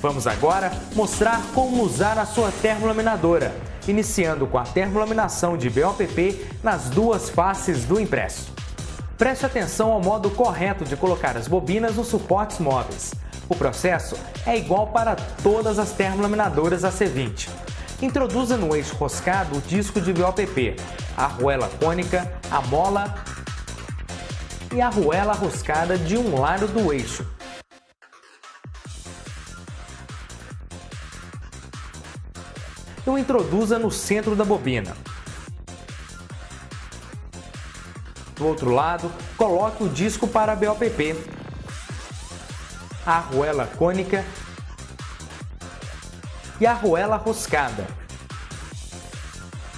Vamos agora mostrar como usar a sua termolaminadora, iniciando com a termolaminação de BOPP nas duas faces do impresso. Preste atenção ao modo correto de colocar as bobinas nos suportes móveis. O processo é igual para todas as termolaminadoras AC20. Introduza no eixo roscado o disco de BOPP, a arruela cônica, a mola e a arruela roscada de um lado do eixo. E o introduza no centro da bobina. Do outro lado, coloque o disco para a BOPP, a arruela cônica e a arruela roscada.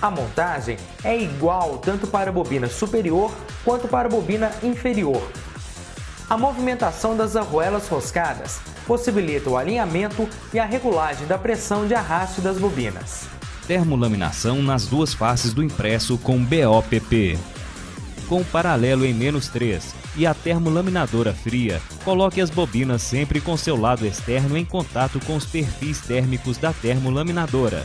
A montagem é igual tanto para a bobina superior quanto para a bobina inferior. A movimentação das arruelas roscadas possibilita o alinhamento e a regulagem da pressão de arraste das bobinas. Termolaminação nas duas faces do impresso com BOPP. Com o paralelo em -3 e a termolaminadora fria, coloque as bobinas sempre com seu lado externo em contato com os perfis térmicos da termolaminadora.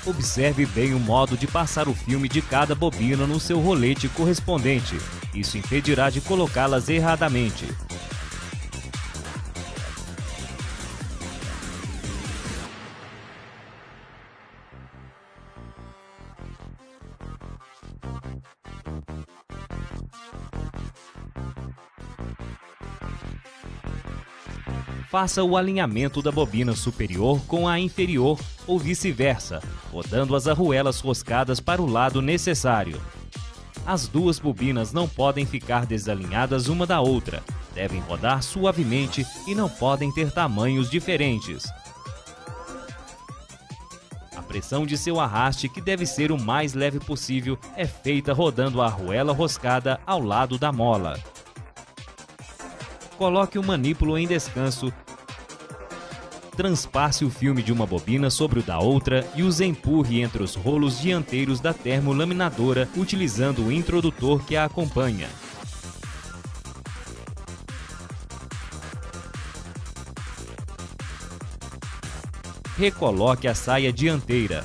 Observe bem o modo de passar o filme de cada bobina no seu rolete correspondente. Isso impedirá de colocá-las erradamente. Faça o alinhamento da bobina superior com a inferior ou vice-versa, rodando as arruelas roscadas para o lado necessário. As duas bobinas não podem ficar desalinhadas uma da outra, devem rodar suavemente e não podem ter tamanhos diferentes. A pressão de seu arraste, que deve ser o mais leve possível, é feita rodando a arruela roscada ao lado da mola. Coloque o manípulo em descanso, transpasse o filme de uma bobina sobre o da outra e os empurre entre os rolos dianteiros da termolaminadora utilizando o introdutor que a acompanha. Recoloque a saia dianteira.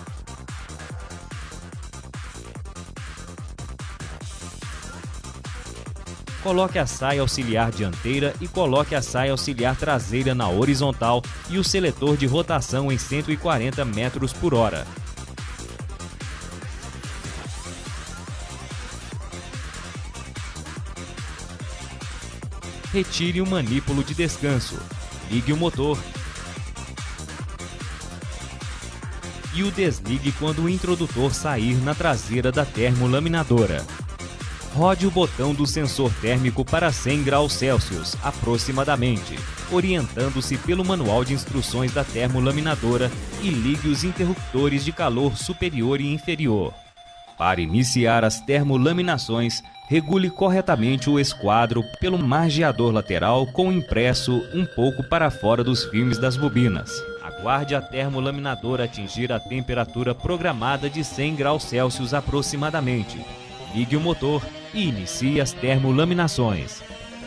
Coloque a saia auxiliar dianteira e coloque a saia auxiliar traseira na horizontal e o seletor de rotação em 140 metros por hora. Retire o manípulo de descanso, ligue o motor e o desligue quando o introdutor sair na traseira da termolaminadora. Rode o botão do sensor térmico para 100 graus Celsius, aproximadamente, orientando-se pelo manual de instruções da termolaminadora e ligue os interruptores de calor superior e inferior. Para iniciar as termolaminações, regule corretamente o esquadro pelo margeador lateral com o impresso um pouco para fora dos filmes das bobinas. Aguarde a termolaminadora atingir a temperatura programada de 100 graus Celsius aproximadamente. Ligue o motor e inicie as termolaminações.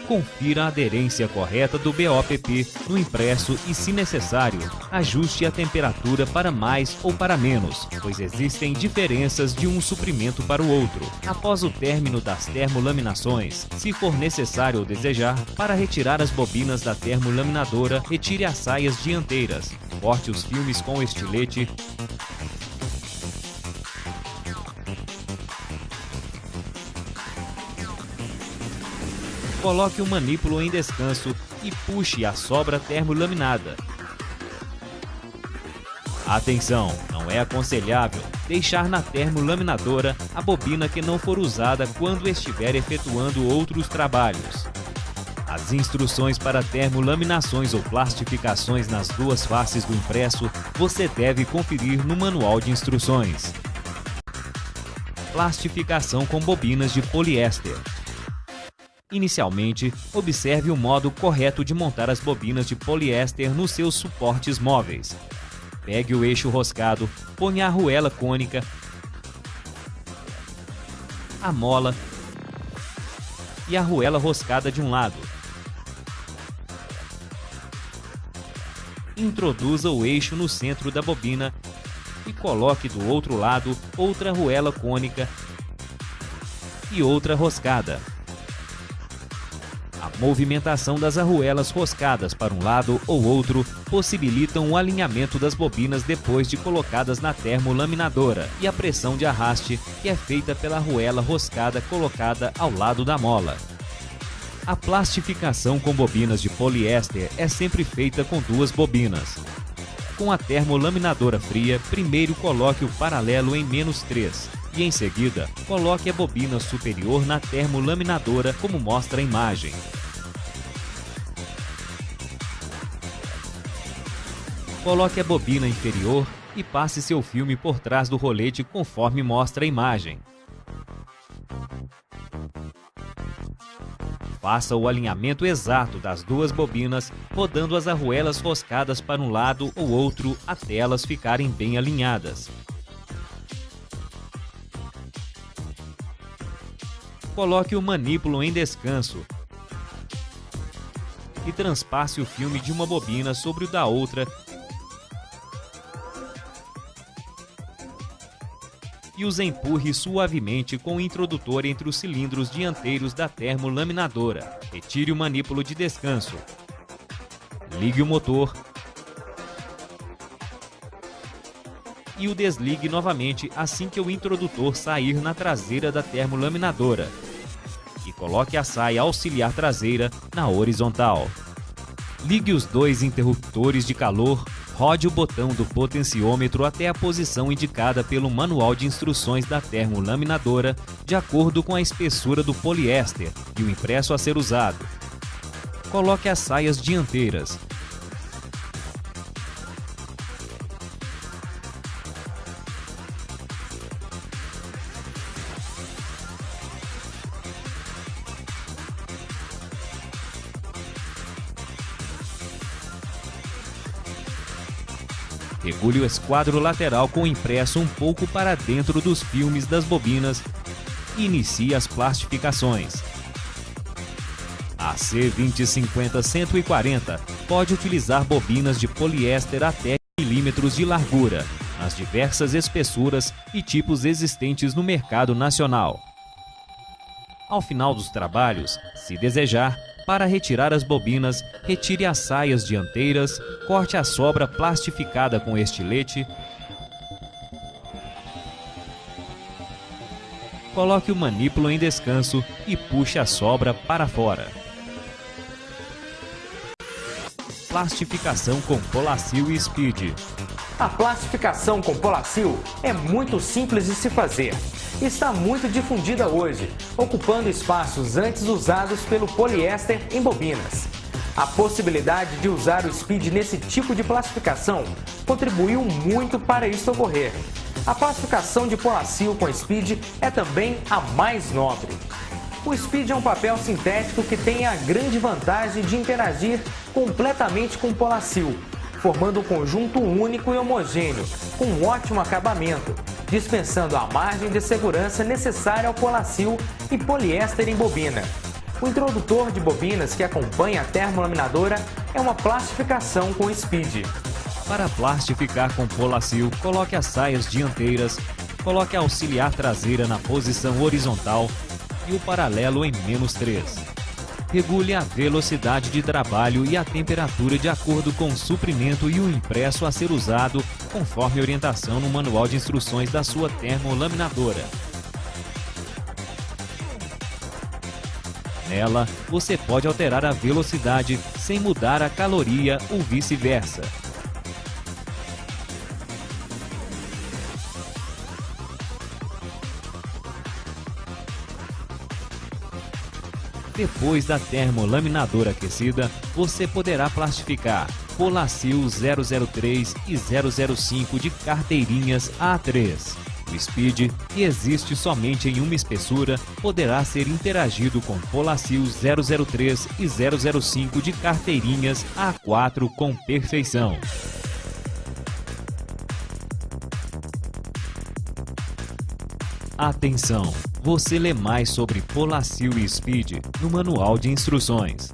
Confira a aderência correta do BOPP no impresso e, se necessário, ajuste a temperatura para mais ou para menos, pois existem diferenças de um suprimento para o outro. Após o término das termolaminações, se for necessário ou desejar, para retirar as bobinas da termolaminadora, retire as saias dianteiras, corte os filmes com o estilete, coloque o manípulo em descanso e puxe a sobra termolaminada. Atenção! Não é aconselhável deixar na termolaminadora a bobina que não for usada quando estiver efetuando outros trabalhos. As instruções para termolaminações ou plastificações nas duas faces do impresso você deve conferir no manual de instruções. Plastificação com bobinas de poliéster. Inicialmente, observe o modo correto de montar as bobinas de poliéster nos seus suportes móveis. Pegue o eixo roscado, ponha a arruela cônica, a mola e a arruela roscada de um lado. Introduza o eixo no centro da bobina e coloque do outro lado outra arruela cônica e outra roscada. A movimentação das arruelas roscadas para um lado ou outro possibilitam o alinhamento das bobinas depois de colocadas na termolaminadora e a pressão de arraste que é feita pela arruela roscada colocada ao lado da mola. A plastificação com bobinas de poliéster é sempre feita com duas bobinas. Com a termolaminadora fria, primeiro coloque o paralelo em -3 e, em seguida, coloque a bobina superior na termolaminadora como mostra a imagem. Coloque a bobina inferior e passe seu filme por trás do rolete conforme mostra a imagem. Faça o alinhamento exato das duas bobinas, rodando as arruelas roscadas para um lado ou outro até elas ficarem bem alinhadas. Coloque o manípulo em descanso e transpasse o filme de uma bobina sobre o da outra e os empurre suavemente com o introdutor entre os cilindros dianteiros da termolaminadora. Retire o manípulo de descanso. Ligue o motor e o desligue novamente assim que o introdutor sair na traseira da termolaminadora. E coloque a saia auxiliar traseira na horizontal. Ligue os dois interruptores de calor. Rode o botão do potenciômetro até a posição indicada pelo manual de instruções da termolaminadora, de acordo com a espessura do poliéster e o impresso a ser usado. Coloque as saias dianteiras. Regule o esquadro lateral com o impresso um pouco para dentro dos filmes das bobinas e inicie as plastificações. A C2050-140 pode utilizar bobinas de poliéster até milímetros de largura, nas diversas espessuras e tipos existentes no mercado nacional. Ao final dos trabalhos, se desejar, para retirar as bobinas, retire as saias dianteiras, corte a sobra plastificada com estilete, coloque o manípulo em descanso e puxe a sobra para fora. Plastificação com Polacil e Speed. A plastificação com Polacil é muito simples de se fazer. Está muito difundida hoje, ocupando espaços antes usados pelo poliéster em bobinas. A possibilidade de usar o Speed nesse tipo de plastificação contribuiu muito para isso ocorrer. A plastificação de Polacil com Speed é também a mais nobre. O Speed é um papel sintético que tem a grande vantagem de interagir completamente com o Polacil, formando um conjunto único e homogêneo, com um ótimo acabamento, dispensando a margem de segurança necessária ao Polacil e poliéster em bobina. O introdutor de bobinas que acompanha a termolaminadora é uma plastificação com Speed. Para plastificar com Polacil, coloque as saias dianteiras, coloque a auxiliar traseira na posição horizontal e o paralelo em -3. Regule a velocidade de trabalho e a temperatura de acordo com o suprimento e o impresso a ser usado, conforme orientação no manual de instruções da sua termolaminadora. Nela, você pode alterar a velocidade sem mudar a caloria ou vice-versa. Depois da termolaminadora aquecida, você poderá plastificar Polacil 003 e 005 de carteirinhas A3. O Speed, que existe somente em uma espessura, poderá ser interagido com Polacil 003 e 005 de carteirinhas A4 com perfeição. Atenção! Você lê mais sobre Polacil e Speed no manual de instruções.